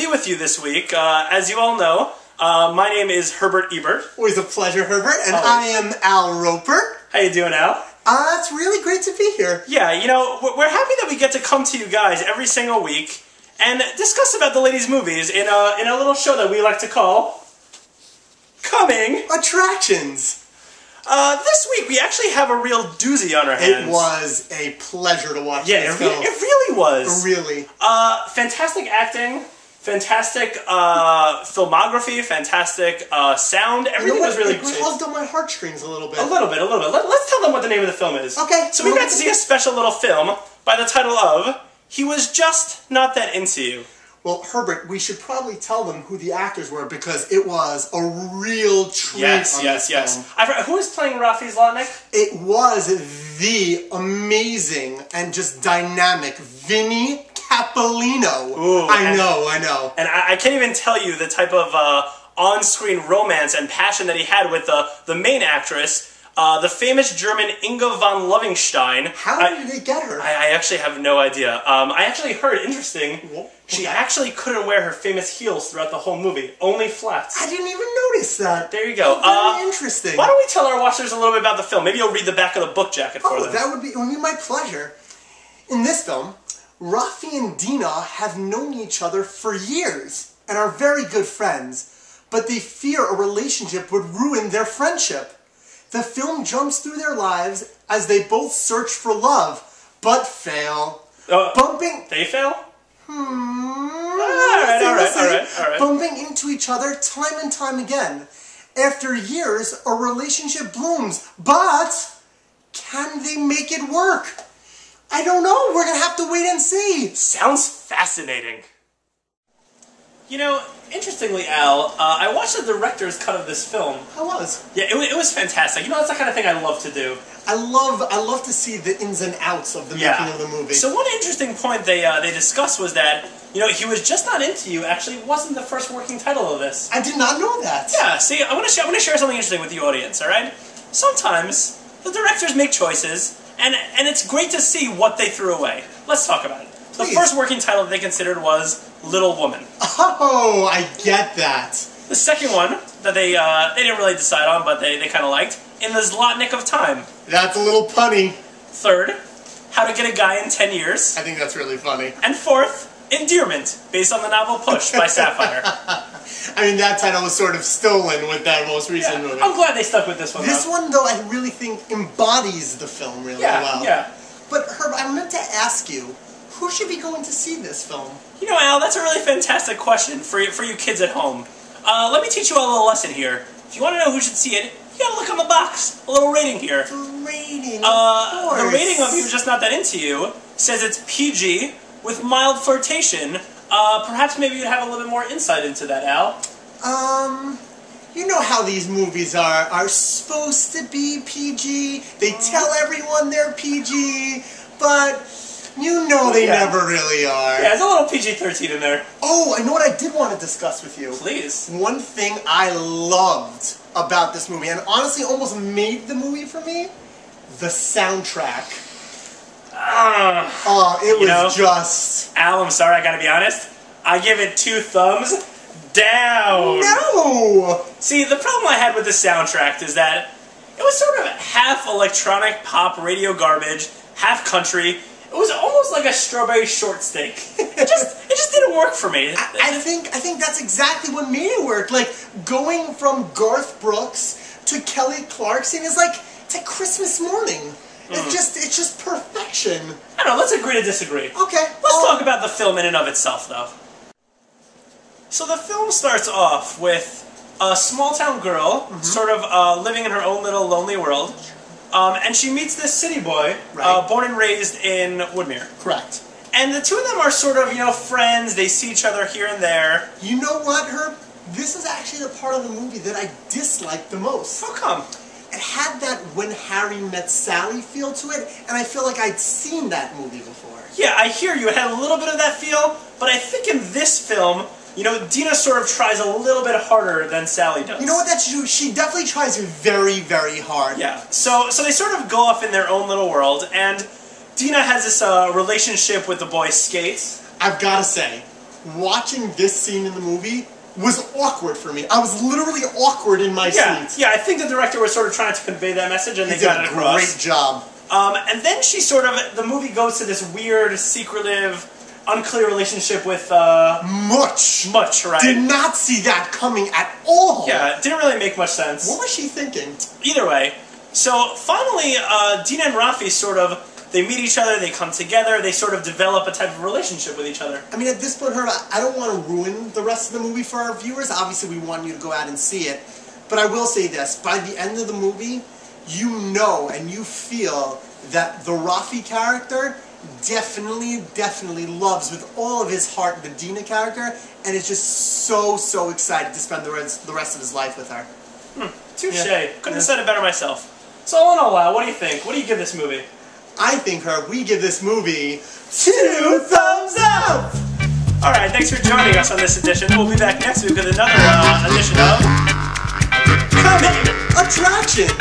be with you this week. As you all know, my name is Herbert Ebert. Always a pleasure, Herbert. And I am Al Roper. How you doing, Al? It's really great to be here. Yeah, you know, we're happy that we get to come to you guys every single week and discuss about the ladies' movies in a little show that we like to call Coming Attractions. This week we actually have a real doozy on our hands. It was a pleasure to watch this film. It really was. Really. Fantastic acting, fantastic filmography, fantastic sound. Everything was really great. It tugged on my heartstrings a little bit. A little bit. Let's tell them what the name of the film is. Okay. So we got to see a special little film by the title of He Was Just Not That Into You. Well, Herbert, we should probably tell them who the actors were because it was a real treat. Yes. Who was playing Rafi Zlotnick? It was the amazing and just dynamic Vinny Capolino. Ooh, I know. And I can't even tell you the type of on-screen romance and passion that he had with the main actress, the famous German Inga von Lovenstein. How did they get her? I actually have no idea. I actually heard, interesting, she actually couldn't wear her famous heels throughout the whole movie. Only flats. I didn't even notice that. There you go. Very interesting. Why don't we tell our watchers a little bit about the film? Maybe you'll read the back of the book jacket for them. That would be my pleasure. In this film, Rafi and Deena have known each other for years and are very good friends, but they fear a relationship would ruin their friendship. The film jumps through their lives as they both search for love, but fail. They fail? All right. Bumping into each other time and time again. After years, a relationship blooms, but can they make it work? I don't know. We're going to have to wait and see. Sounds fascinating. You know, interestingly, Al, I watched the director's cut of this film. How was? Yeah, it was fantastic. You know, that's the kind of thing I love to do. I love to see the ins and outs of the making of the movie. So one interesting point they discussed was that, you know, He Was Just Not Into You actually wasn't the first working title of this. I did not know that. Yeah, see, I want to share something interesting with the audience, all right? Sometimes the directors make choices, and it's great to see what they threw away. Let's talk about it. Please. The first working title that they considered was Little Woman. Oh, I get that. The second one that they didn't really decide on, but they kind of liked, In the Zlotnick of Time. That's a little punny. Third, How to Get a Guy in 10 Years. I think that's really funny. And fourth, Endearment, based on the novel Push by Sapphire. I mean, that title was sort of stolen with that most recent movie. I'm glad they stuck with this one, This one, though, I really think embodies the film really well. Yeah. But, Herb, I meant to ask you, who should be going to see this film? You know, Al, that's a really fantastic question for you kids at home. Let me teach you a little lesson here. If you want to know who should see it, you gotta look on the box. A little rating here. The rating, the rating of He Was Just Not That Into You says it's PG with mild flirtation. Perhaps maybe you'd have a little bit more insight into that, Al. You know how these movies are supposed to be PG. They tell everyone they're PG, but you know they never really are. Yeah, there's a little PG-13 in there. Oh, I know what I did want to discuss with you. Please. One thing I loved about this movie, and honestly almost made the movie for me, the soundtrack. It was just... Al, I'm sorry, I gotta be honest. I give it 2 thumbs down. No! See, the problem I had with the soundtrack is that it was sort of half electronic pop radio garbage, half country. It was almost like a strawberry short steak. It just didn't work for me. I think that's exactly what made it work. Like, going from Garth Brooks to Kelly Clarkson is like, it's like Christmas morning. It's just perfection. I don't know, let's agree to disagree. Okay. Let's talk about the film in and of itself, though. So the film starts off with a small-town girl, sort of living in her own little lonely world, and she meets this city boy, born and raised in Woodmere. Correct. And the two of them are sort of, you know, friends. They see each other here and there. You know what, Herb? This is actually the part of the movie that I disliked the most. How come? It had that When Harry Met Sally feel to it, and I feel like I'd seen that movie before. Yeah, I hear you. It had a little bit of that feel, but I think in this film, you know, Deena sort of tries a little bit harder than Sally does. You know what, that's true. She definitely tries very, very hard. Yeah. So they sort of go off in their own little world, and Deena has this relationship with the boy Skate. I've got to say, watching this scene in the movie was awkward for me. I was literally awkward in my seat. Yeah, I think the director was sort of trying to convey that message, and they got it across. Great job. And then the movie goes to this weird, secretive, unclear relationship with, Much, right? Did not see that coming at all. Yeah, it didn't really make much sense. What was she thinking? Either way. So, finally, Deena and Rafi they meet each other, they come together, they sort of develop a type of relationship with each other. I mean, at this point, Herb, I don't want to ruin the rest of the movie for our viewers. Obviously, we want you to go out and see it. But I will say this. By the end of the movie, you know and you feel that the Rafi character definitely loves with all of his heart the Deena character, and is just so excited to spend the rest of his life with her. Touche. Yeah. Couldn't have said it better myself. So all in all, what do you think? What do you give this movie? I think, Herb, we give this movie 2 thumbs up! Alright, thanks for joining us on this edition. We'll be back next week with another edition of Coming Attractions!